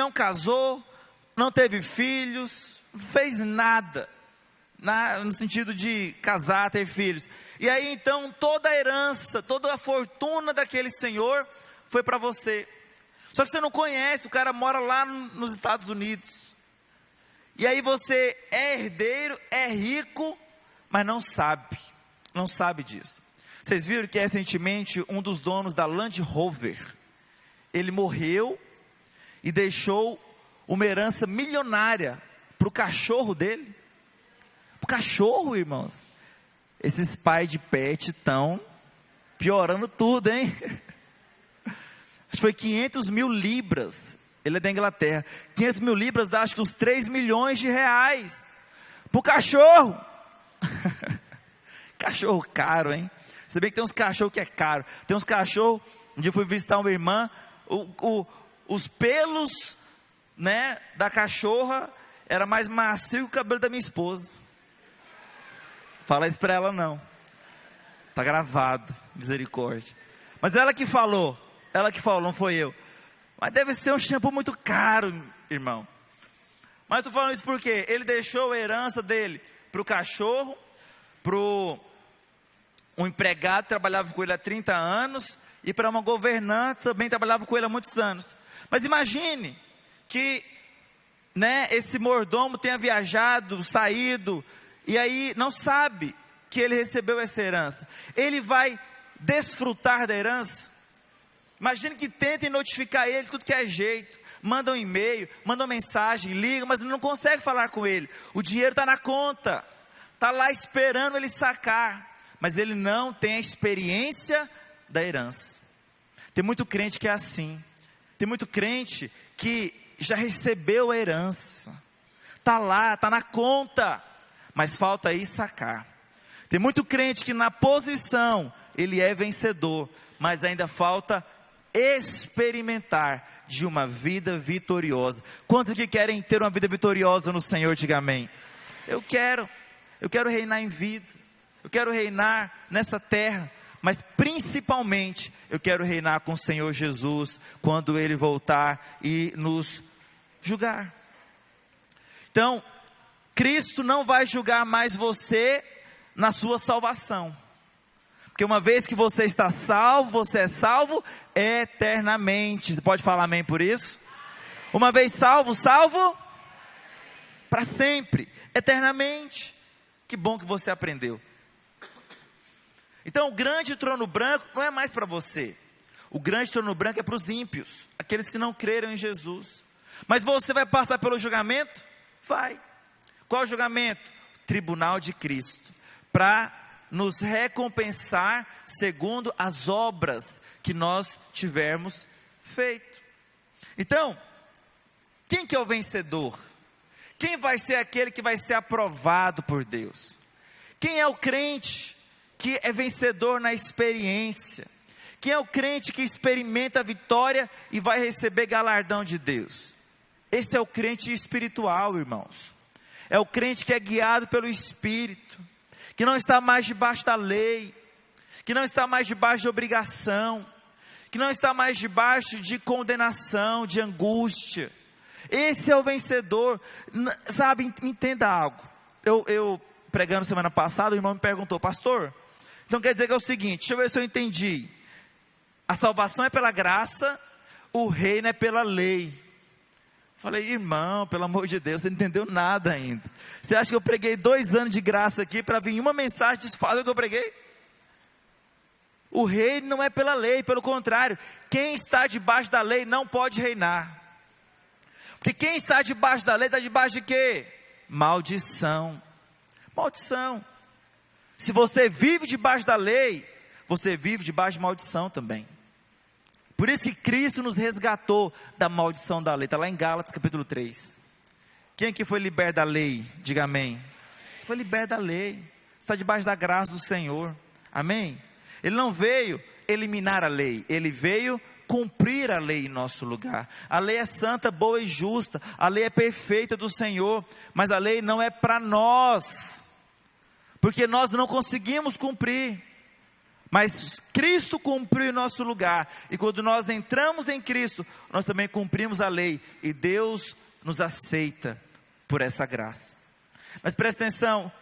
não casou, não teve filhos, não fez nada, no sentido de casar, ter filhos. E aí então toda a herança, toda a fortuna daquele senhor foi para você. Só que você não conhece, o cara mora lá nos Estados Unidos. E aí você é herdeiro, é rico, mas não sabe disso. Vocês viram que recentemente um dos donos da Land Rover, ele morreu e deixou uma herança milionária para o cachorro dele. O cachorro, irmãos. Esses pais de pet estão piorando tudo, hein? Acho que foi 500 mil libras. Ele é da Inglaterra. 500 mil libras dá acho que uns 3 milhões de reais. Para o cachorro. Cachorro caro, hein? Se bem que tem uns cachorros que é caro. Tem uns cachorros, um dia eu fui visitar uma irmã, os pelos, né, da cachorra era mais macio que o cabelo da minha esposa. Fala isso para ela não. Tá gravado, misericórdia. Mas ela que falou, não foi eu. Mas deve ser um shampoo muito caro, irmão. Mas estou falando isso porque ele deixou a herança dele para o cachorro, para um empregado que trabalhava com ele há 30 anos, e para uma governanta também trabalhava com ele há muitos anos. Mas imagine que, né, esse mordomo tenha viajado, saído, e aí não sabe que ele recebeu essa herança. Ele vai desfrutar da herança? Imagine que tentem notificar ele tudo que é jeito. Mandam um e-mail, mandam mensagem, ligam, mas não consegue falar com ele. O dinheiro está na conta, está lá esperando ele sacar. Mas ele não tem a experiência da herança. Tem muito crente que é assim. Tem muito crente que já recebeu a herança. Está lá, está na conta. Mas falta aí sacar. Tem muito crente que na posição ele é vencedor. Mas ainda falta experimentar de uma vida vitoriosa. Quantos que querem ter uma vida vitoriosa no Senhor? Diga amém. Eu quero reinar em vida. Eu quero reinar nessa terra, mas principalmente eu quero reinar com o Senhor Jesus quando Ele voltar e nos julgar. Então, Cristo não vai julgar mais você na sua salvação, porque uma vez que você está salvo, você é salvo eternamente. Você pode falar amém por isso? Uma vez salvo para sempre, eternamente. Que bom que você aprendeu. Então o grande trono branco não é mais para você. O grande trono branco é para os ímpios, aqueles que não creram em Jesus. Mas você vai passar pelo julgamento? Vai. Qual o julgamento? Tribunal de Cristo, para nos recompensar segundo as obras que nós tivermos feito. Então, quem que é o vencedor? Quem vai ser aquele que vai ser aprovado por Deus? Quem é o crente que é vencedor na experiência? Quem é o crente que experimenta a vitória e vai receber galardão de Deus? Esse é o crente espiritual, irmãos. É o crente que é guiado pelo Espírito, que não está mais debaixo da lei, que não está mais debaixo de obrigação, que não está mais debaixo de condenação, de angústia. Esse é o vencedor. Sabe, entenda algo. Eu pregando semana passada, o irmão me perguntou: pastor, então quer dizer que é o seguinte, deixa eu ver se eu entendi. A salvação é pela graça, o reino é pela lei. Falei: irmão, pelo amor de Deus, você não entendeu nada ainda. Você acha que eu preguei 2 anos de graça aqui para vir uma mensagem desfazer o que eu preguei? O reino não é pela lei, pelo contrário, quem está debaixo da lei não pode reinar. Porque quem está debaixo da lei está debaixo de quê? Maldição. Maldição. Se você vive debaixo da lei, você vive debaixo de maldição também. Por isso que Cristo nos resgatou da maldição da lei. Está lá em Gálatas capítulo 3. Quem aqui foi liberto da lei? Diga amém. Você foi liberto da lei. Você está debaixo da graça do Senhor. Amém? Ele não veio eliminar a lei. Ele veio cumprir a lei em nosso lugar. A lei é santa, boa e justa. A lei é perfeita do Senhor. Mas a lei não é para nós, porque nós não conseguimos cumprir. Mas Cristo cumpriu em nosso lugar, e quando nós entramos em Cristo, nós também cumprimos a lei, e Deus nos aceita por essa graça. Mas presta atenção,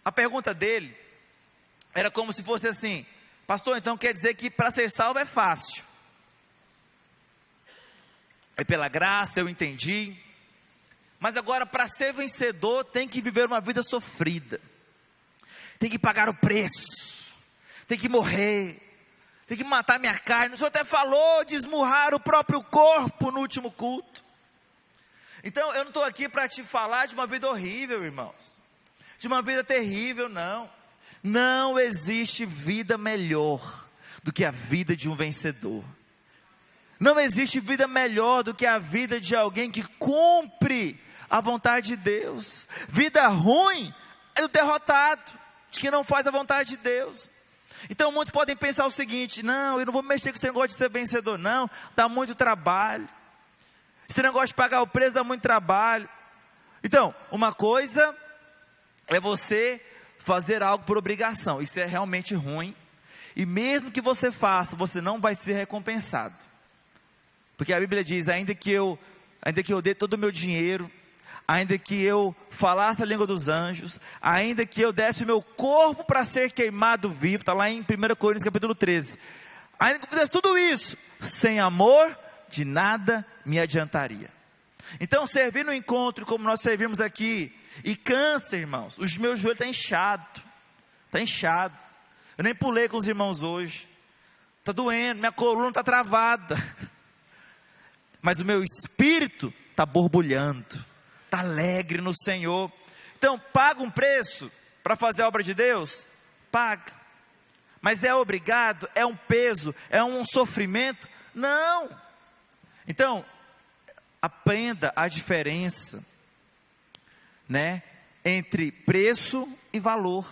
a pergunta dele era como se fosse assim: pastor, então quer dizer que para ser salvo é fácil? É pela graça, eu entendi, mas agora para ser vencedor tem que viver uma vida sofrida, tem que pagar o preço, tem que morrer, tem que matar minha carne. O Senhor até falou de esmurrar o próprio corpo no último culto. Então eu não estou aqui para te falar de uma vida horrível, irmãos, de uma vida terrível, não. Não existe vida melhor do que a vida de um vencedor. Não existe vida melhor do que a vida de alguém que cumpre a vontade de Deus. Vida ruim é do derrotado, de quem não faz a vontade de Deus. Então muitos podem pensar o seguinte: não, eu não vou mexer com esse negócio de ser vencedor, não, dá muito trabalho. Esse negócio de pagar o preço dá muito trabalho. Então, uma coisa é você fazer algo por obrigação, isso é realmente ruim, e mesmo que você faça, você não vai ser recompensado, porque a Bíblia diz: ainda que eu dê todo o meu dinheiro, ainda que eu falasse a língua dos anjos, ainda que eu desse o meu corpo para ser queimado vivo, está lá em 1 Coríntios capítulo 13, ainda que eu fizesse tudo isso, sem amor, de nada me adiantaria. Então servir no encontro como nós servimos aqui, e cansa, irmãos, os meus joelhos está inchado, eu nem pulei com os irmãos hoje, está doendo, minha coluna está travada, mas o meu espírito está borbulhando, está alegre no Senhor. Então paga um preço para fazer a obra de Deus? Paga. Mas é obrigado? É um peso? É um sofrimento? Não. Então aprenda a diferença, né, entre preço e valor.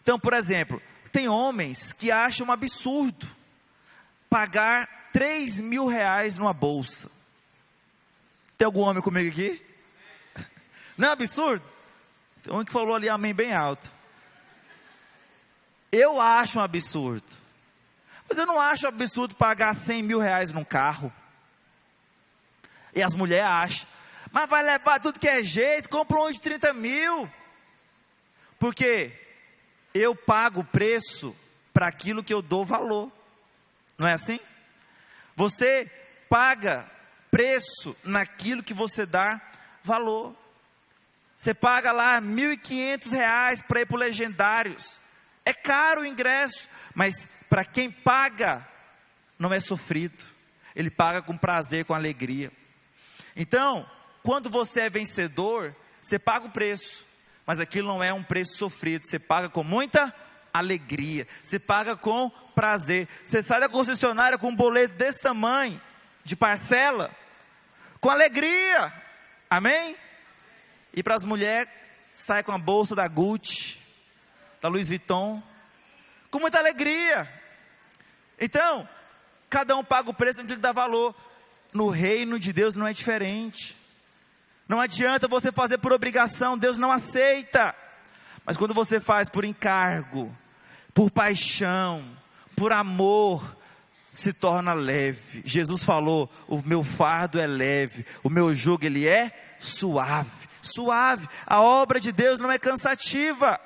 Então, por exemplo, tem homens que acham um absurdo pagar 3 mil reais numa bolsa. Tem algum homem comigo aqui? Não é absurdo? Tem um que falou ali amém bem alto. Eu acho um absurdo, mas eu não acho absurdo pagar 100 mil reais num carro. E as mulheres acham: mas vai levar tudo que é jeito, compra um de 30 mil. Porque eu pago o preço para aquilo que eu dou valor. Não é assim? Você paga preço naquilo que você dá valor. Você paga lá R$1.500 para ir para o Legendários. É caro o ingresso, mas para quem paga, não é sofrido. Ele paga com prazer, com alegria. Então, quando você é vencedor, você paga o preço, mas aquilo não é um preço sofrido, você paga com muita alegria, você paga com prazer. Você sai da concessionária com um boleto desse tamanho, de parcela, com alegria, amém? E para as mulheres, sai com a bolsa da Gucci, da Louis Vuitton, com muita alegria. Então, cada um paga o preço daquilo que dá valor. No reino de Deus não é diferente. Não adianta você fazer por obrigação, Deus não aceita. Mas quando você faz por encargo, por paixão, por amor, se torna leve. Jesus falou: o meu fardo é leve, o meu jugo ele é suave. Suave. A obra de Deus não é cansativa.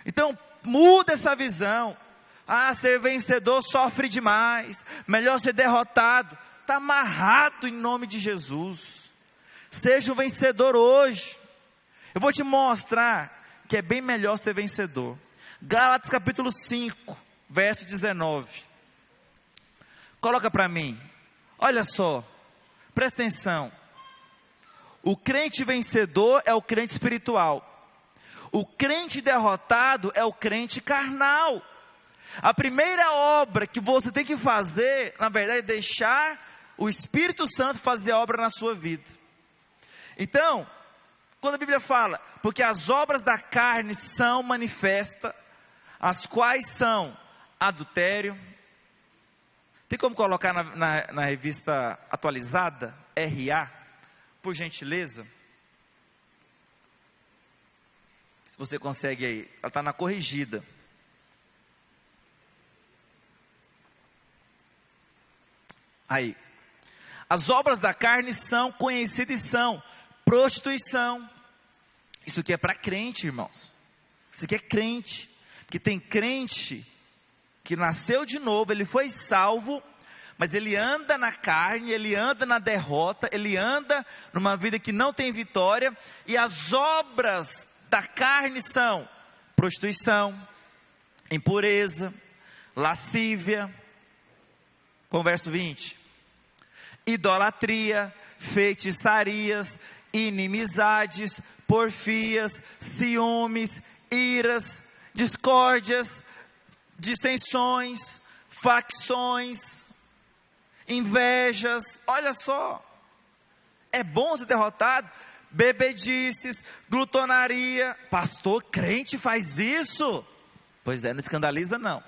Então muda essa visão. Ah, ser vencedor sofre demais, melhor ser derrotado. Está amarrado em nome de Jesus. Seja o vencedor hoje. Eu vou te mostrar que é bem melhor ser vencedor. Gálatas capítulo 5, verso 19. Coloca para mim. Olha só, presta atenção. O crente vencedor é o crente espiritual. O crente derrotado é o crente carnal. A primeira obra que você tem que fazer, na verdade, é deixar o Espírito Santo fazer a obra na sua vida. Então, quando a Bíblia fala, porque as obras da carne são manifestas, as quais são adultério. Tem como colocar na revista atualizada, RA, por gentileza? Se você consegue aí, ela está na corrigida. Aí, as obras da carne são conhecidas e são prostituição. Isso aqui é para crente, irmãos. Isso aqui é crente. Porque tem crente que nasceu de novo, ele foi salvo, mas ele anda na carne, ele anda na derrota, ele anda numa vida que não tem vitória, e as obras da carne são prostituição, impureza, lascívia, com o verso 20, idolatria, feitiçarias, inimizades, porfias, ciúmes, iras, discórdias, dissensões, facções, invejas. Olha só, é bom ser derrotado. Bebedices, glutonaria. Pastor, crente faz isso? Pois é, não escandaliza não.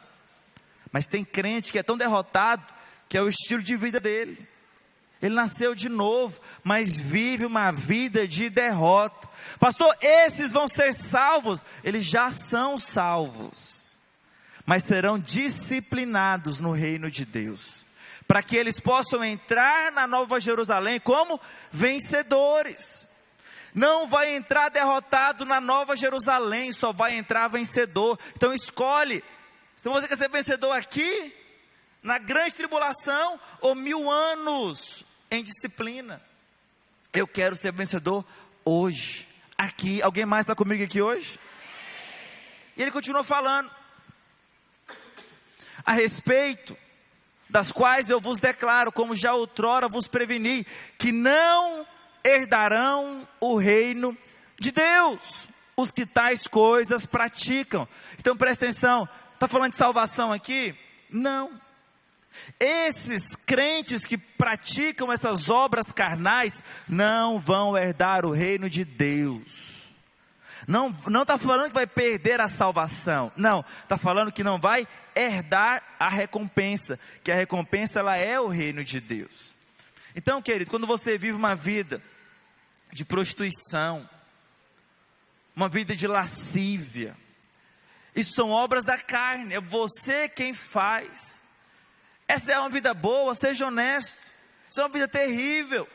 Mas tem crente que é tão derrotado que é o estilo de vida dele. Ele nasceu de novo, mas vive uma vida de derrota. Pastor, esses vão ser salvos? Eles já são salvos, mas serão disciplinados no reino de Deus, para que eles possam entrar na Nova Jerusalém como vencedores. Não vai entrar derrotado na Nova Jerusalém, só vai entrar vencedor. Então escolhe, se você quer ser vencedor aqui, na grande tribulação, ou 1000 anos em disciplina. Eu quero ser vencedor hoje, aqui. Alguém mais está comigo aqui hoje? E ele continua falando, a respeito das quais eu vos declaro, como já outrora vos preveni, que não herdarão o reino de Deus os que tais coisas praticam. Então presta atenção, está falando de salvação aqui? Não. Esses crentes que praticam essas obras carnais não vão herdar o reino de Deus. Não está falando que vai perder a salvação. Não, está falando que não vai herdar a recompensa. Que a recompensa, ela é o reino de Deus. Então, querido, quando você vive uma vida de prostituição, uma vida de lascívia, isso são obras da carne, é você quem faz. Essa é uma vida boa, seja honesto. Isso é uma vida terrível,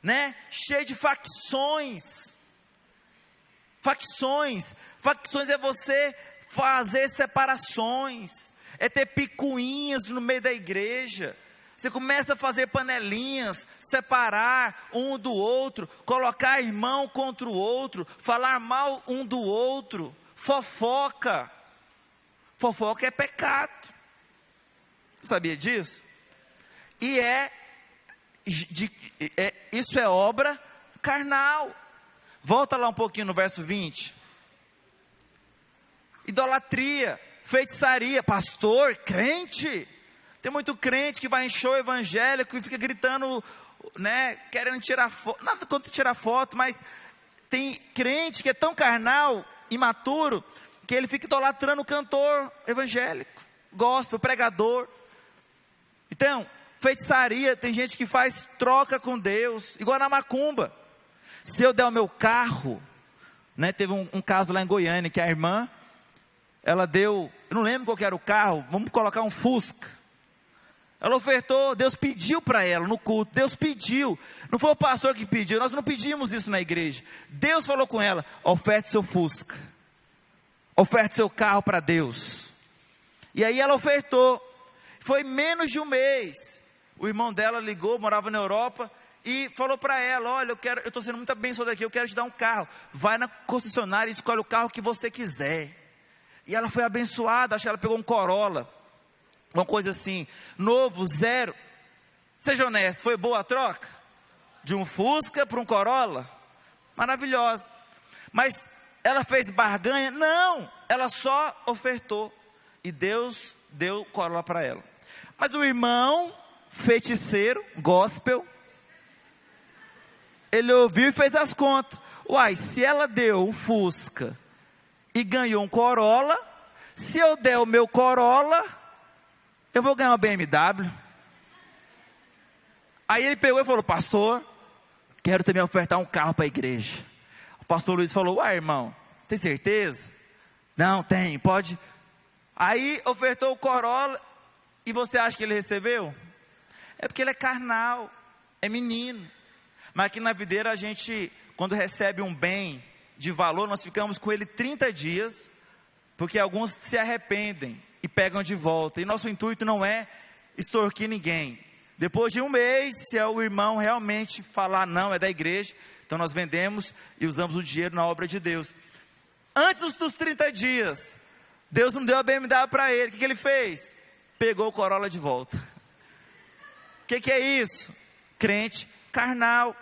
né? Cheia de facções. Facções é você fazer separações, é ter picuinhas no meio da igreja. Você começa a fazer panelinhas, separar um do outro, colocar irmão contra o outro, falar mal um do outro, fofoca. Fofoca é pecado. Sabia disso? E isso é obra carnal. Volta lá um pouquinho no verso 20. Idolatria, feitiçaria. Pastor, crente? Tem muito crente que vai em show evangélico e fica gritando, né, querendo tirar foto. Nada contra tirar foto, mas tem crente que é tão carnal, imaturo, que ele fica idolatrando o cantor evangélico, gospel, pregador. Então, feitiçaria, tem gente que faz troca com Deus, igual na macumba. Se eu der o meu carro, né, teve um caso lá em Goiânia, que a irmã, ela deu, eu não lembro qual que era o carro, vamos colocar um Fusca. Ela ofertou, Deus pediu para ela no culto, Deus pediu, não foi o pastor que pediu, nós não pedimos isso na igreja. Deus falou com ela, oferte seu Fusca, oferte seu carro para Deus. E aí ela ofertou, foi menos de um mês, o irmão dela ligou, morava na Europa, e falou para ela, olha, eu estou sendo muito abençoado aqui, eu quero te dar um carro, vai na concessionária e escolhe o carro que você quiser. E ela foi abençoada, acho que ela pegou um Corolla, uma coisa assim, novo, zero. Seja honesto, foi boa a troca? De um Fusca para um Corolla? Maravilhosa. Mas ela fez barganha? Não, ela só ofertou, e Deus deu o Corolla para ela. Mas o irmão, feiticeiro, gospel, ele ouviu e fez as contas. Uai, se ela deu um Fusca e ganhou um Corolla, se eu der o meu Corolla, eu vou ganhar uma BMW. Aí ele pegou e falou, pastor, quero também ofertar um carro para a igreja. O pastor Luiz falou, uai irmão, Tem certeza? Não, tem, pode. Aí ofertou o Corolla e você acha que ele recebeu? É porque ele é carnal, é menino. Mas aqui na videira a gente, quando recebe um bem de valor, nós ficamos com ele 30 dias, porque alguns se arrependem e pegam de volta. E nosso intuito não é extorquir ninguém. Depois de um mês, se o irmão realmente falar não, é da igreja, então nós vendemos e usamos o dinheiro na obra de Deus. Antes dos 30 dias, Deus não deu a BMW para ele. O que ele fez? Pegou o Corolla de volta. O que é isso? Crente carnal.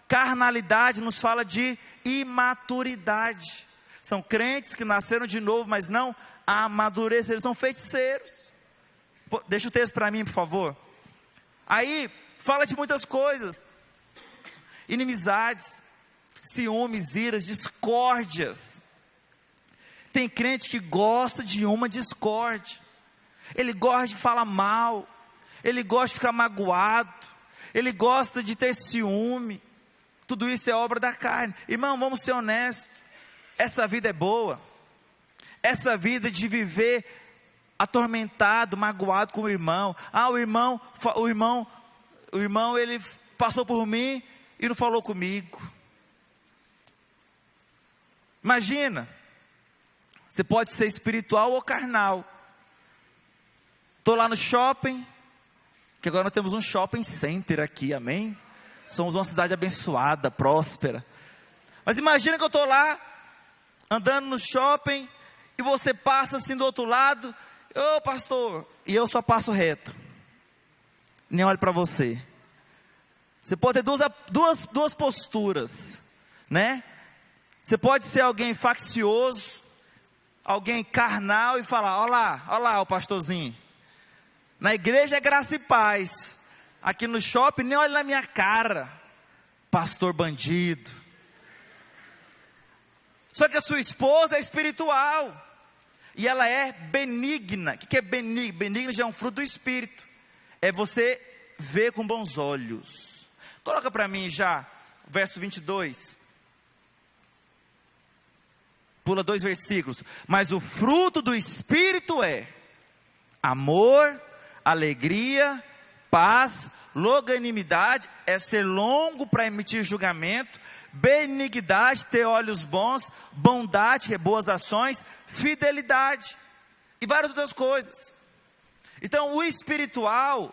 Carnalidade nos fala de imaturidade. São crentes que nasceram de novo, mas não amadureceram. Eles são feiticeiros. Deixa o texto para mim, por favor. Aí, fala de muitas coisas. Inimizades, ciúmes, iras, discórdias. Tem crente que gosta de uma discórdia. Ele gosta de falar mal. Ele gosta de ficar magoado. Ele gosta de ter ciúme. Tudo isso é obra da carne. Irmão, vamos ser honestos. Essa vida é boa. Essa vida de viver atormentado, magoado com o irmão. O irmão, ele passou por mim e não falou comigo. Imagina. Você pode ser espiritual ou carnal. Estou lá no shopping, que agora nós temos um shopping center aqui, amém? Somos uma cidade abençoada, próspera. Mas imagina que eu estou lá, andando no shopping, e você passa assim do outro lado, ô pastor, e eu só passo reto, nem olho para você. Você pode ter duas posturas, né? Você pode ser alguém faccioso, alguém carnal e falar, olha lá o pastorzinho. Na igreja é graça e paz. Aqui no shopping nem olha na minha cara. Pastor bandido. Só que a sua esposa é espiritual. E ela é benigna. O que é benigna? Benigna já é um fruto do Espírito. É você ver com bons olhos. Coloca para mim já, verso 22. Pula 2 versículos. Mas o fruto do Espírito é amor, alegria, paz, longanimidade, é ser longo para emitir julgamento, benignidade, ter olhos bons, bondade, que é boas ações, fidelidade e várias outras coisas. Então o espiritual,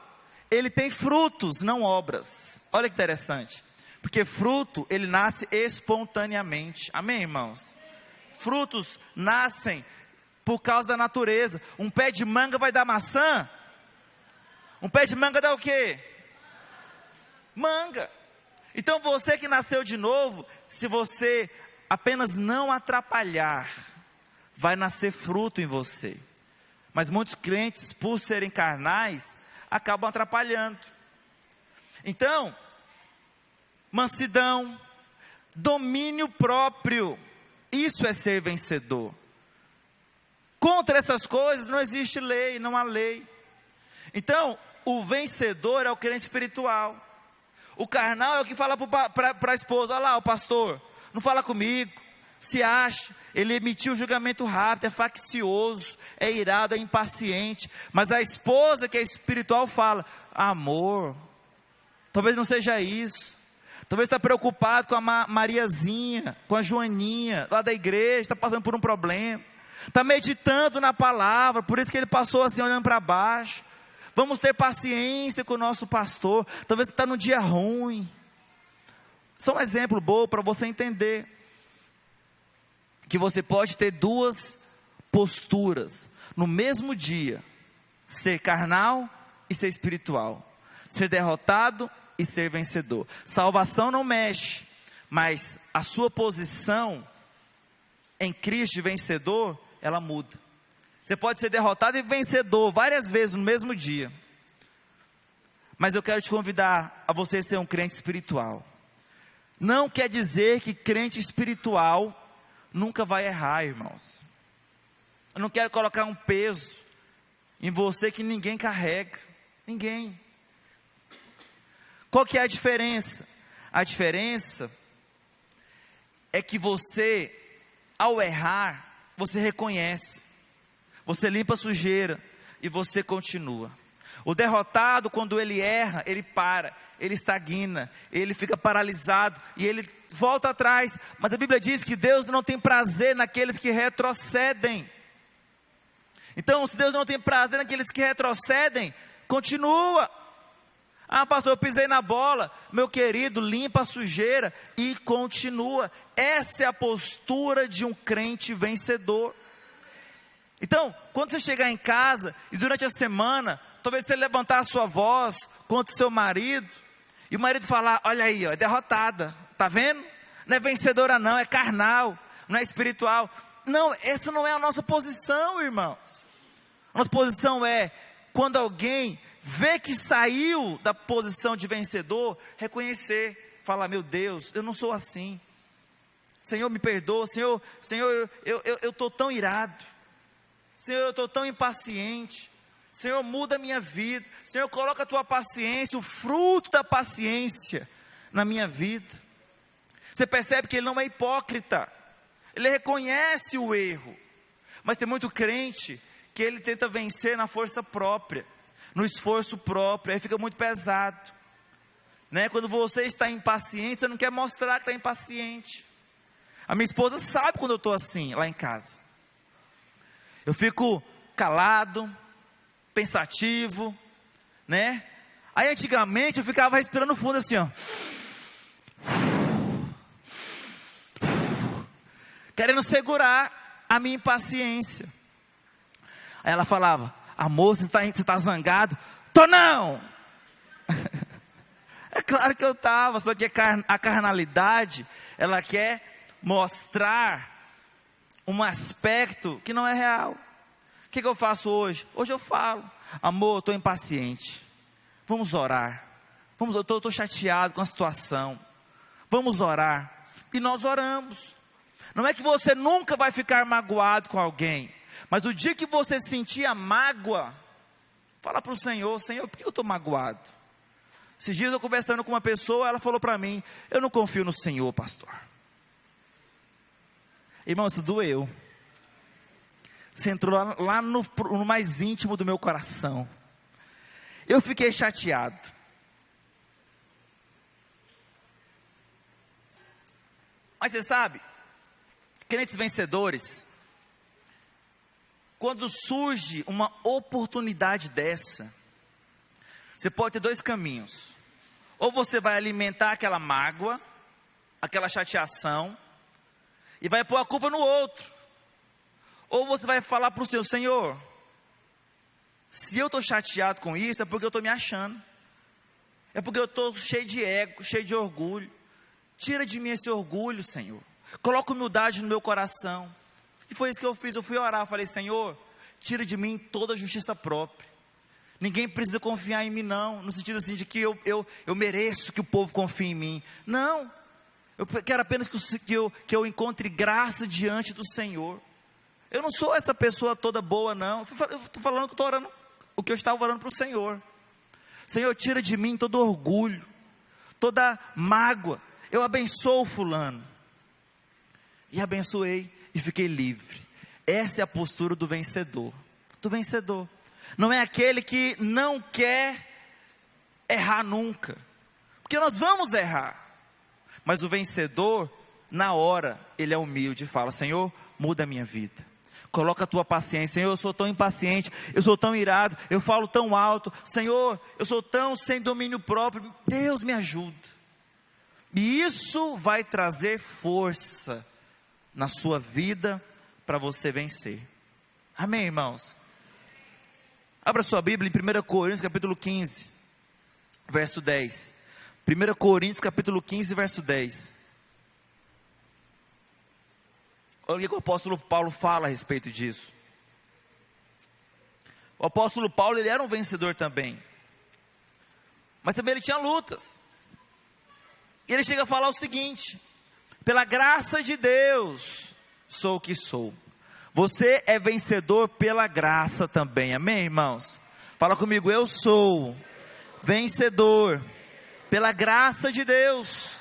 ele tem frutos, não obras. Olha que interessante, porque fruto, ele nasce espontaneamente, amém, irmãos? Frutos nascem por causa da natureza. Um pé de manga vai dar maçã? Um pé de manga dá o quê? Manga. Então você que nasceu de novo, se você apenas não atrapalhar, vai nascer fruto em você. Mas muitos crentes, por serem carnais, acabam atrapalhando. Então, mansidão, domínio próprio, isso é ser vencedor. Contra essas coisas não existe lei, não há lei. Então, o vencedor é o crente espiritual. O carnal é o que fala para a esposa, olha lá o pastor, não fala comigo, se acha, ele emitiu um julgamento rápido, é faccioso, é irado, é impaciente. Mas a esposa que é espiritual fala, amor, talvez não seja isso. Talvez está preocupado com a Mariazinha, com a Joaninha, lá da igreja, está passando por um problema. Está meditando na palavra, por isso que ele passou assim olhando para baixo. Vamos ter paciência com o nosso pastor, talvez está num dia ruim. Só um exemplo bom para você entender. Que você pode ter duas posturas no mesmo dia. Ser carnal e ser espiritual. Ser derrotado e ser vencedor. Salvação não mexe, mas a sua posição em Cristo de vencedor, ela muda. Você pode ser derrotado e vencedor várias vezes no mesmo dia. Mas eu quero te convidar a você ser um crente espiritual. Não quer dizer que crente espiritual nunca vai errar, irmãos. Eu não quero colocar um peso em você que ninguém carrega. Ninguém. Qual que é a diferença? A diferença é que você ao errar, você reconhece, você limpa a sujeira e você continua. O derrotado, quando ele erra, ele para, ele estagna, ele fica paralisado e ele volta atrás. Mas a Bíblia diz que Deus não tem prazer naqueles que retrocedem. Então, se Deus não tem prazer naqueles que retrocedem, continua. Ah, pastor, eu pisei na bola. Meu querido, limpa a sujeira e continua. Essa é a postura de um crente vencedor. Então, quando você chegar em casa e durante a semana, talvez você levantar a sua voz contra o seu marido, e o marido falar: olha aí, ó, é derrotada, tá vendo? Não é vencedora não, é carnal, não é espiritual. Não, essa não é a nossa posição, irmãos. A nossa posição é, quando alguém vê que saiu da posição de vencedor, reconhecer, falar: meu Deus, eu não sou assim. Senhor, me perdoa. Senhor, eu estou tão irado. Senhor, eu estou tão impaciente. Senhor, muda a minha vida. Senhor, coloca a tua paciência, o fruto da paciência na minha vida. Você percebe que ele não é hipócrita. Ele reconhece o erro. Mas tem muito crente que ele tenta vencer na força própria, no esforço próprio. Aí fica muito pesado, né? Quando você está impaciente, você não quer mostrar que está impaciente. A minha esposa sabe quando eu estou assim, lá em casa. Eu fico calado, pensativo, né? Aí antigamente eu ficava respirando fundo assim, ó, querendo segurar a minha impaciência. Aí ela falava: amor, você está zangado? Tô não! É claro que eu estava, só que a carnalidade, ela quer mostrar um aspecto que não é real. O que eu faço hoje? Hoje eu falo: amor, eu estou impaciente, vamos orar. Eu estou chateado com a situação, vamos orar. E nós oramos. Não é que você nunca vai ficar magoado com alguém, mas o dia que você sentir a mágoa, fala para o Senhor: Senhor, por que eu estou magoado? Esses dias eu conversando com uma pessoa, ela falou para mim: eu não confio no Senhor, pastor. Irmão, isso doeu. Você entrou lá no mais íntimo do meu coração. Eu fiquei chateado. Mas você sabe, crentes vencedores, quando surge uma oportunidade dessa, você pode ter dois caminhos. Ou você vai alimentar aquela mágoa, aquela chateação, e vai pôr a culpa no outro. Ou você vai falar para o Senhor: Senhor, se eu estou chateado com isso, é porque eu estou me achando. É porque eu estou cheio de ego, cheio de orgulho. Tira de mim esse orgulho, Senhor. Coloca humildade no meu coração. E foi isso que eu fiz. Eu fui orar, falei: Senhor, tira de mim toda a justiça própria. Ninguém precisa confiar em mim não, no sentido assim de que eu mereço que o povo confie em mim. Não, eu quero apenas que eu encontre graça diante do Senhor. Eu não sou essa pessoa toda boa não. Eu estou falando que estou orando, o que eu estava orando para o Senhor. Senhor, tira de mim todo orgulho, toda mágoa. Eu abençoo fulano. E abençoei e fiquei livre. Essa é a postura do vencedor. Do vencedor. Não é aquele que não quer errar nunca. Porque nós vamos errar. Mas o vencedor, na hora, ele é humilde e fala: Senhor, muda a minha vida. Coloca a tua paciência. Senhor, eu sou tão impaciente, eu sou tão irado, eu falo tão alto. Senhor, eu sou tão sem domínio próprio. Deus me ajuda. E isso vai trazer força na sua vida para você vencer. Amém, irmãos? Abra sua Bíblia em 1 Coríntios capítulo 15, verso 10. 1 Coríntios capítulo 15, verso 10. Olha o que o apóstolo Paulo fala a respeito disso. O apóstolo Paulo, ele era um vencedor também. Mas também ele tinha lutas. E ele chega a falar o seguinte: pela graça de Deus, sou o que sou. Você é vencedor pela graça também, amém, irmãos? Fala comigo: eu sou vencedor pela graça de Deus.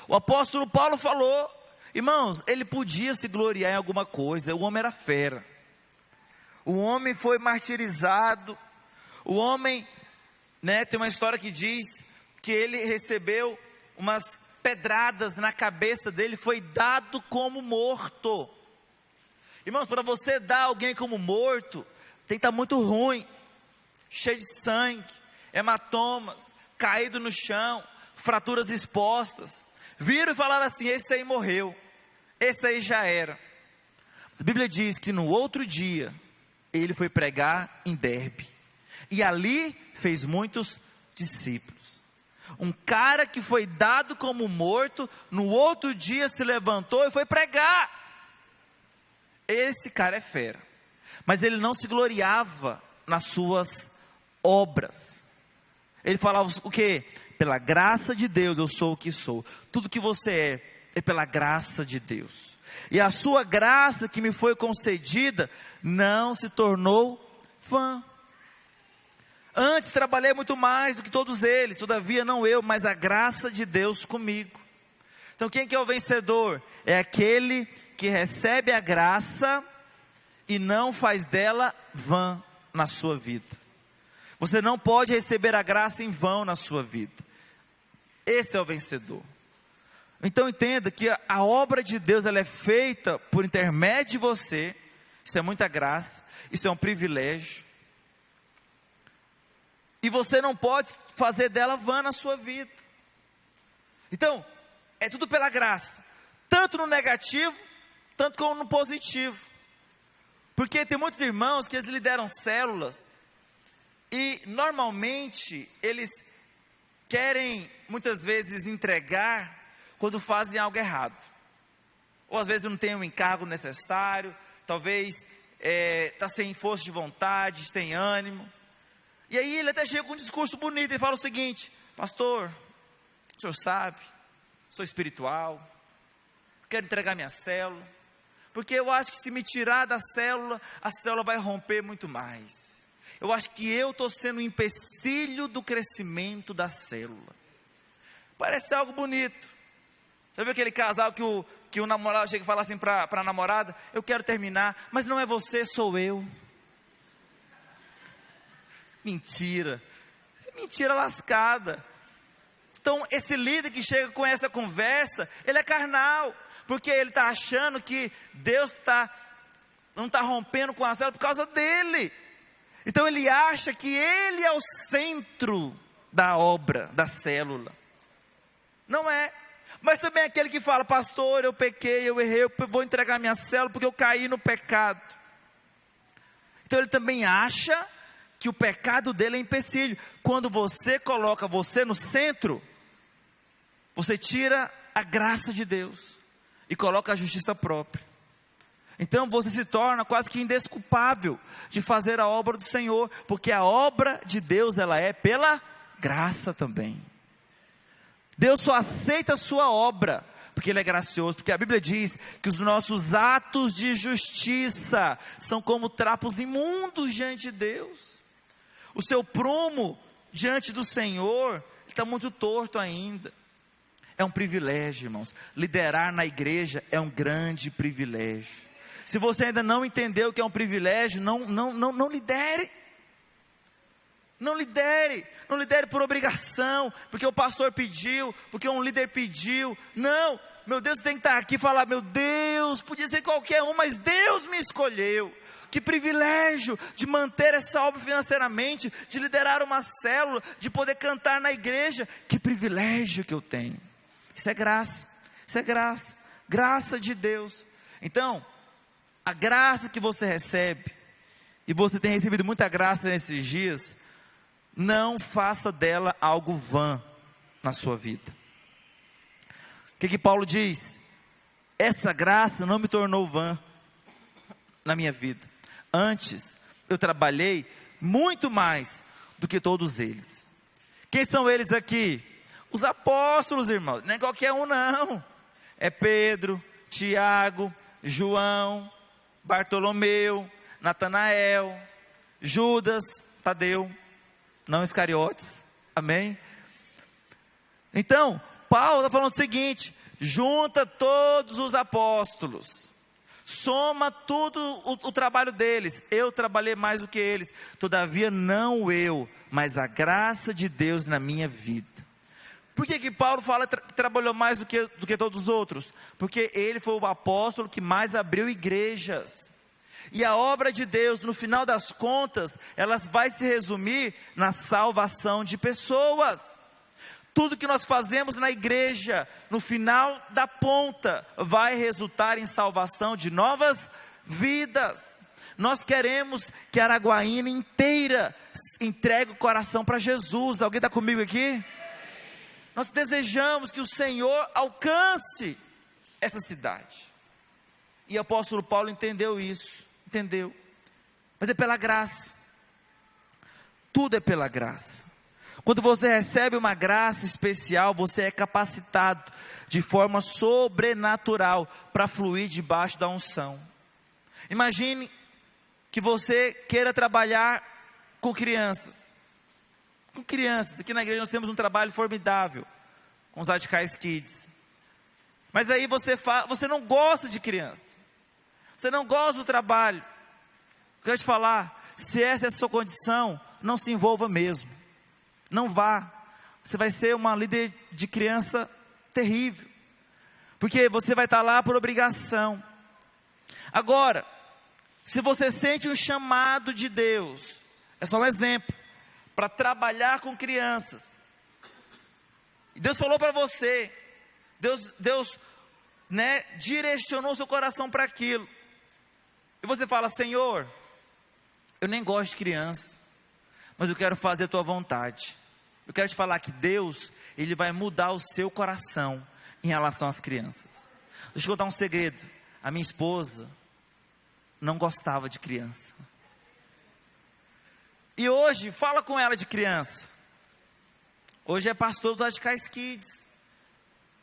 O apóstolo Paulo falou, Irmãos, ele podia se gloriar em alguma coisa, o homem era fera. O homem foi martirizado. O homem, tem uma história que diz que ele recebeu umas pedradas na cabeça dele, foi dado como morto. Irmãos, para você dar alguém como morto, tem que estar muito ruim, cheio de sangue, hematomas, caído no chão, fraturas expostas. Viram e falaram assim: esse aí morreu, esse aí já era. A Bíblia diz que no outro dia, ele foi pregar em Derbe, e ali fez muitos discípulos. Um cara que foi dado como morto, no outro dia se levantou e foi pregar. Esse cara é fera, mas ele não se gloriava nas suas obras. Ele falava o quê? Pela graça de Deus eu sou o que sou. Tudo que você é pela graça de Deus. E a sua graça que me foi concedida não se tornou vã. Antes trabalhei muito mais do que todos eles, todavia não eu, mas a graça de Deus comigo. Então quem que é o vencedor? É aquele que recebe a graça e não faz dela vã na sua vida. Você não pode receber a graça em vão na sua vida. Esse é o vencedor. Então entenda que a obra de Deus, ela é feita por intermédio de você. Isso é muita graça, isso é um privilégio. E você não pode fazer dela vã na sua vida. Então, é tudo pela graça. Tanto no negativo, tanto como no positivo. Porque tem muitos irmãos que eles lideram células. E normalmente, eles querem muitas vezes entregar quando fazem algo errado. Ou às vezes não tem o encargo necessário. Talvez está sem força de vontade, sem ânimo. E aí ele até chega com um discurso bonito, ele fala o seguinte: pastor, o senhor sabe, sou espiritual, quero entregar minha célula, porque eu acho que se me tirar da célula, a célula vai romper muito mais. Eu acho que eu estou sendo um empecilho do crescimento da célula. Parece algo bonito. Já viu aquele casal que o namorado chega e fala assim para a namorada: eu quero terminar, mas não é você, sou eu. Mentira lascada. Então esse líder que chega com essa conversa, ele é carnal, porque ele está achando que Deus não está rompendo com a célula por causa dele. Então ele acha que ele é o centro da obra, da célula. Não é. Mas também é aquele que fala: pastor, eu pequei, eu errei, eu vou entregar minha célula porque eu caí no pecado. Então ele também acha que o pecado dele é empecilho. Quando você coloca você no centro, você tira a graça de Deus e coloca a justiça própria. Então você se torna quase que indesculpável de fazer a obra do Senhor, porque a obra de Deus, ela é pela graça também. Deus só aceita a sua obra porque Ele é gracioso, porque a Bíblia diz que os nossos atos de justiça são como trapos imundos diante de Deus. O seu prumo diante do Senhor está muito torto ainda. É um privilégio, irmãos. Liderar na igreja é um grande privilégio. Se você ainda não entendeu o que é um privilégio, não lidere. Não lidere por obrigação, porque o pastor pediu, porque um líder pediu. Não, meu Deus, você tem que estar aqui e falar: meu Deus, podia ser qualquer um, mas Deus me escolheu. Que privilégio de manter essa obra financeiramente, de liderar uma célula, de poder cantar na igreja. Que privilégio que eu tenho. Isso é graça, graça de Deus. Então, a graça que você recebe, e você tem recebido muita graça nesses dias, não faça dela algo vã na sua vida. O que Paulo diz? Essa graça não me tornou vã na minha vida. Antes, eu trabalhei muito mais do que todos eles. Quem são eles aqui? Os apóstolos, irmãos. Não é qualquer um, não. É Pedro, Tiago, João, Bartolomeu, Natanael, Judas, Tadeu, não Iscariotes. Amém? Então, Paulo está falando o seguinte: junta todos os apóstolos, soma tudo o trabalho deles. Eu trabalhei mais do que eles, todavia não eu, mas a graça de Deus na minha vida. Por que Paulo fala que trabalhou mais do que todos os outros? Porque ele foi o apóstolo que mais abriu igrejas. E a obra de Deus, no final das contas, ela vai se resumir na salvação de pessoas. Tudo que nós fazemos na igreja, no final da ponta, vai resultar em salvação de novas vidas. Nós queremos que a Araguaína inteira entregue o coração para Jesus. Alguém está comigo aqui? Nós desejamos que o Senhor alcance essa cidade. E o apóstolo Paulo entendeu isso. Entendeu? Mas é pela graça. Tudo é pela graça. Quando você recebe uma graça especial, você é capacitado de forma sobrenatural para fluir debaixo da unção. Imagine que você queira trabalhar com crianças. Com crianças, aqui na igreja nós temos um trabalho formidável com os Radicais Kids. Mas aí você não gosta de criança. Você não gosta do trabalho. Eu quero te falar, se essa é a sua condição, não se envolva mesmo. Não vá. Você vai ser uma líder de criança terrível. Porque você vai estar lá por obrigação. Agora, se você sente um chamado de Deus, é só um exemplo, para trabalhar com crianças. E Deus falou para você, Deus direcionou seu coração para aquilo. E você fala: Senhor, eu nem gosto de criança, mas eu quero fazer a tua vontade. Eu quero te falar que Deus, Ele vai mudar o seu coração em relação às crianças. Deixa eu te contar um segredo. A minha esposa não gostava de criança. E hoje, fala com ela de criança. Hoje é pastor dos Radicais Kids.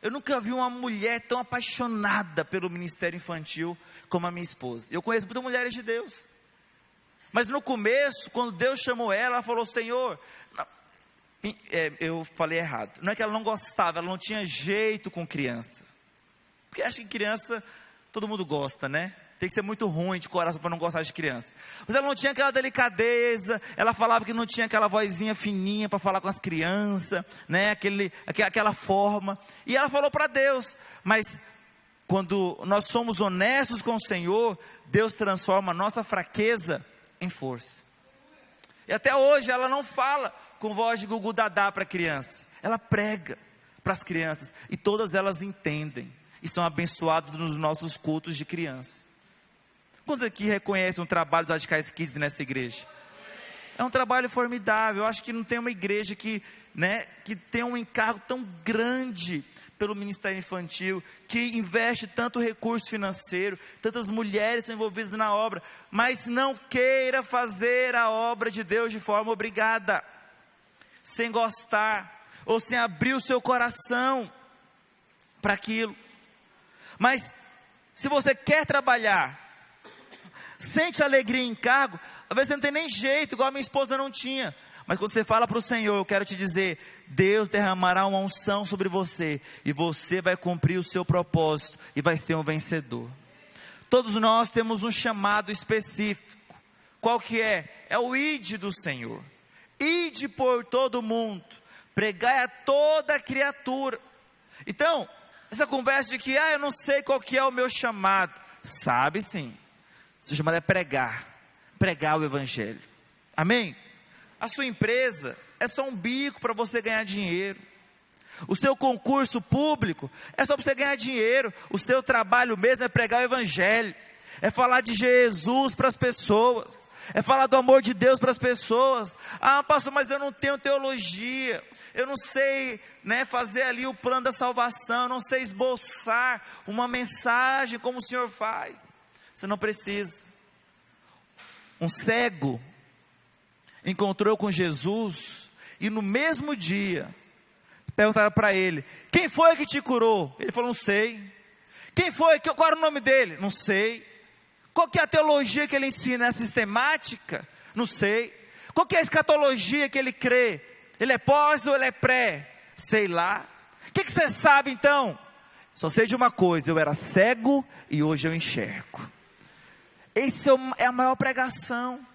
Eu nunca vi uma mulher tão apaixonada pelo ministério infantil como a minha esposa. Eu conheço muitas mulheres de Deus. Mas no começo, quando Deus chamou ela falou: Senhor... eu falei errado. Não é que ela não gostava, ela não tinha jeito com criança. Porque acho que criança, todo mundo gosta, né? Tem que ser muito ruim de coração para não gostar de criança. Mas ela não tinha aquela delicadeza. Ela falava que não tinha aquela vozinha fininha para falar com as crianças, né? Aquela forma. E ela falou para Deus. Mas quando nós somos honestos com o Senhor, Deus transforma a nossa fraqueza em força. E até hoje ela não fala com voz de Gugu Dadá para a criança. Ela prega para as crianças. E todas elas entendem. E são abençoadas nos nossos cultos de criança. Quantos aqui reconhecem o trabalho dos Radicais Kids nessa igreja? É um trabalho formidável. Eu acho que não tem uma igreja que tem um encargo tão grande pelo Ministério Infantil, que investe tanto recurso financeiro, tantas mulheres estão envolvidas na obra, mas não queira fazer a obra de Deus de forma obrigada, sem gostar, ou sem abrir o seu coração para aquilo. Mas, se você quer trabalhar, sente alegria em encargo, às vezes você não tem nem jeito, igual a minha esposa não tinha. Mas quando você fala para o Senhor, eu quero te dizer, Deus derramará uma unção sobre você, e você vai cumprir o seu propósito, e vai ser um vencedor. Todos nós temos um chamado específico. Qual que é? É o ide do Senhor. Ide por todo mundo, pregai a toda criatura. Então, essa conversa de que, eu não sei qual que é o meu chamado. Sabe sim. Seu chamado é pregar o evangelho. Amém? A sua empresa é só um bico para você ganhar dinheiro. O seu concurso público é só para você ganhar dinheiro. O seu trabalho mesmo é pregar o evangelho. É falar de Jesus para as pessoas. É falar do amor de Deus para as pessoas. Pastor, mas eu não tenho teologia. Eu não sei, fazer ali o plano da salvação. Eu não sei esboçar uma mensagem como o Senhor faz. Você não precisa. Um cego encontrou com Jesus e no mesmo dia perguntaram para ele: quem foi que te curou? Ele falou: não sei. Quem foi? Qual era o nome dele? Não sei. Qual que é a teologia que ele ensina? É sistemática? Não sei. Qual que é a escatologia que ele crê? Ele é pós ou ele é pré? Sei lá. O que você sabe então? Só sei de uma coisa: eu era cego e hoje eu enxergo. Essa é a maior pregação.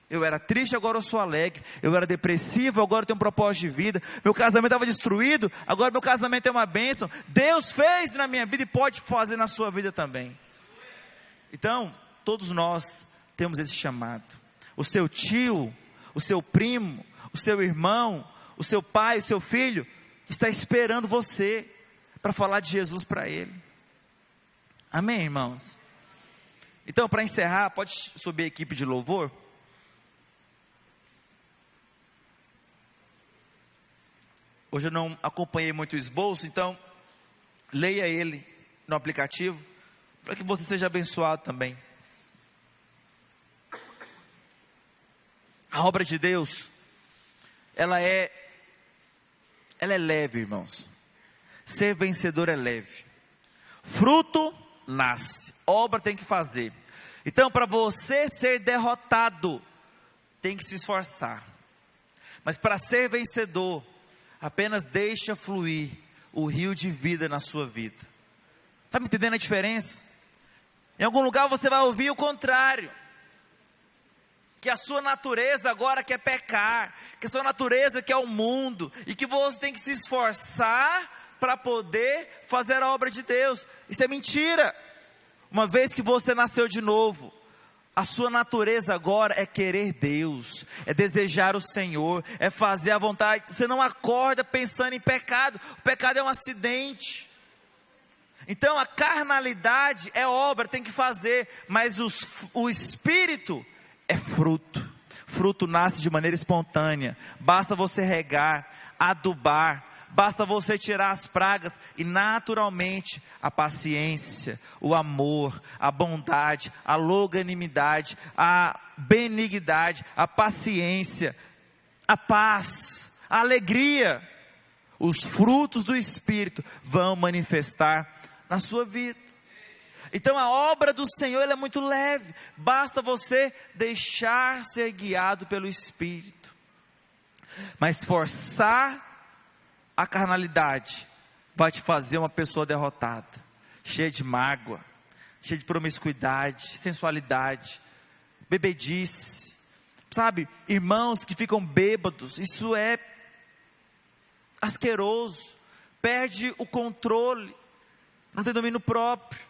Eu era triste, agora eu sou alegre. Eu era depressivo, agora eu tenho um propósito de vida. Meu casamento estava destruído, agora meu casamento é uma bênção. Deus fez na minha vida e pode fazer na sua vida também. Então, todos nós temos esse chamado. O seu tio, o seu primo, o seu irmão, o seu pai, o seu filho está esperando você para falar de Jesus para ele. Amém, irmãos? Então, para encerrar, pode subir a equipe de louvor? Hoje eu não acompanhei muito o esboço, então leia ele no aplicativo, para que você seja abençoado também. A obra de Deus, ela é leve, irmãos. Ser vencedor é leve. Fruto nasce, obra tem que fazer. Então, para você ser derrotado, tem que se esforçar. Mas para ser vencedor, apenas deixa fluir o rio de vida na sua vida. Está me entendendo a diferença? Em algum lugar você vai ouvir o contrário. Que a sua natureza agora quer pecar. Que a sua natureza quer o mundo. E que você tem que se esforçar para poder fazer a obra de Deus. Isso é mentira. Uma vez que você nasceu de novo, a sua natureza agora é querer Deus, é desejar o Senhor, é fazer a vontade. Você não acorda pensando em pecado. O pecado é um acidente. Então a carnalidade é obra, tem que fazer. Mas o Espírito é fruto. Fruto nasce de maneira espontânea. Basta você regar, adubar. Basta você tirar as pragas e naturalmente a paciência, o amor, a bondade, a longanimidade, a benignidade, a paciência, a paz, a alegria, os frutos do Espírito vão manifestar na sua vida. Então a obra do Senhor ela é muito leve, basta você deixar ser guiado pelo Espírito. Mas forçar a carnalidade vai te fazer uma pessoa derrotada, cheia de mágoa, cheia de promiscuidade, sensualidade, bebedice, sabe? Irmãos que ficam bêbados, isso é asqueroso, perde o controle, não tem domínio próprio,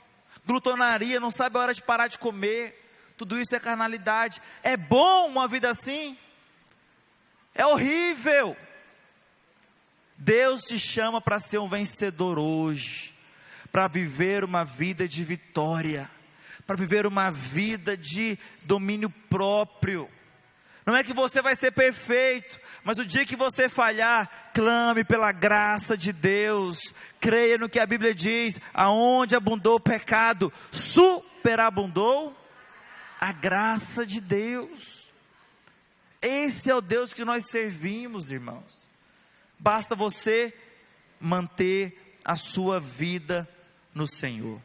glutonaria, não sabe a hora de parar de comer, tudo isso é carnalidade. É bom uma vida assim? É horrível. Deus te chama para ser um vencedor hoje, para viver uma vida de vitória, para viver uma vida de domínio próprio. Não é que você vai ser perfeito, mas o dia que você falhar, clame pela graça de Deus, creia no que a Bíblia diz: aonde abundou o pecado, superabundou a graça de Deus. Esse é o Deus que nós servimos, irmãos. Basta você manter a sua vida no Senhor.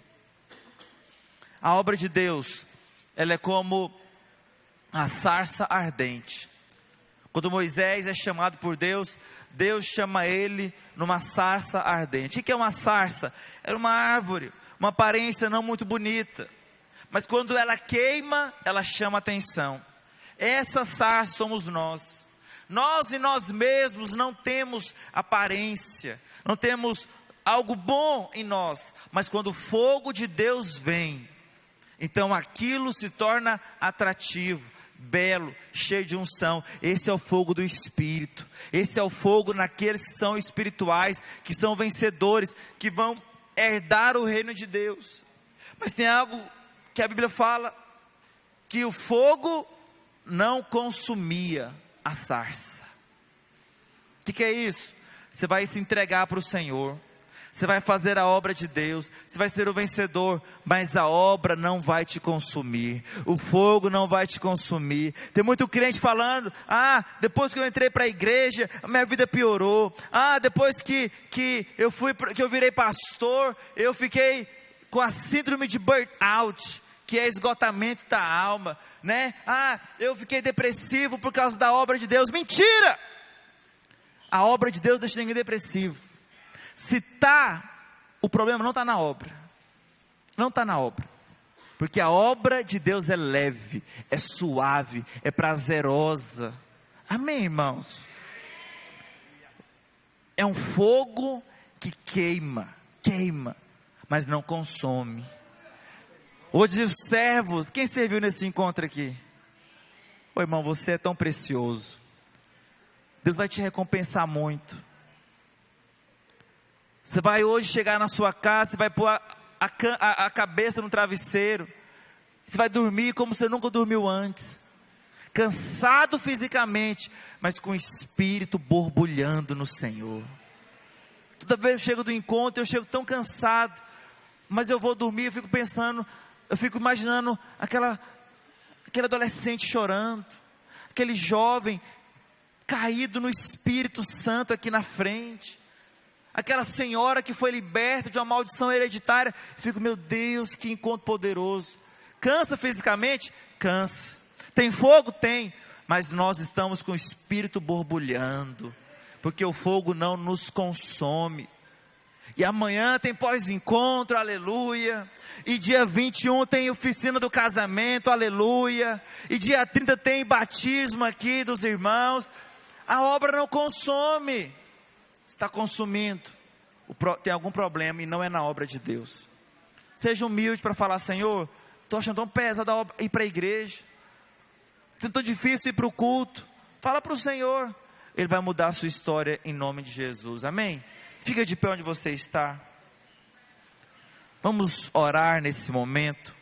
A obra de Deus, ela é como a sarça ardente. Quando Moisés é chamado por Deus, Deus chama ele numa sarça ardente. O que é uma sarça? Era uma árvore, uma aparência não muito bonita. Mas quando ela queima, ela chama atenção. Essa sarça somos nós. Nós em nós mesmos não temos aparência, não temos algo bom em nós, mas quando o fogo de Deus vem, então aquilo se torna atrativo, belo, cheio de unção. Esse é o fogo do Espírito, esse é o fogo naqueles que são espirituais, que são vencedores, que vão herdar o reino de Deus. Mas tem algo que a Bíblia fala, que o fogo não consumia a sarça. O que é isso? Você vai se entregar para o Senhor, você vai fazer a obra de Deus, você vai ser o vencedor, mas a obra não vai te consumir, o fogo não vai te consumir. Tem muito crente falando: depois que eu entrei para a igreja, a minha vida piorou. Depois que eu virei pastor, eu fiquei com a síndrome de burnout, que é esgotamento da alma, né? Eu fiquei depressivo por causa da obra de Deus. Mentira! A obra de Deus deixa ninguém depressivo. Se o problema não está na obra. Não está na obra. Porque a obra de Deus é leve, é suave, é prazerosa. Amém, irmãos? É um fogo que queima, mas não consome. Hoje os servos, quem serviu nesse encontro aqui? Ô irmão, você é tão precioso. Deus vai te recompensar muito. Você vai hoje chegar na sua casa, você vai pôr a cabeça no travesseiro. Você vai dormir como você nunca dormiu antes. Cansado fisicamente, mas com o espírito borbulhando no Senhor. Toda vez que eu chego do encontro, eu chego tão cansado, mas eu vou dormir, eu fico imaginando aquele adolescente chorando, aquele jovem caído no Espírito Santo aqui na frente, aquela senhora que foi liberta de uma maldição hereditária. Eu fico, meu Deus, que encontro poderoso. Cansa fisicamente? Cansa. Tem fogo? Tem. Mas nós estamos com o espírito borbulhando, porque o fogo não nos consome. E amanhã tem pós-encontro, aleluia. E dia 21 tem oficina do casamento, aleluia. E dia 30 tem batismo aqui dos irmãos. A obra não consome. Está consumindo. Tem algum problema e não é na obra de Deus. Seja humilde para falar, Senhor, estou achando tão pesado ir para a igreja. É tão difícil ir para o culto. Fala para o Senhor. Ele vai mudar a sua história em nome de Jesus. Amém? Fica de pé onde você está. Vamos orar nesse momento.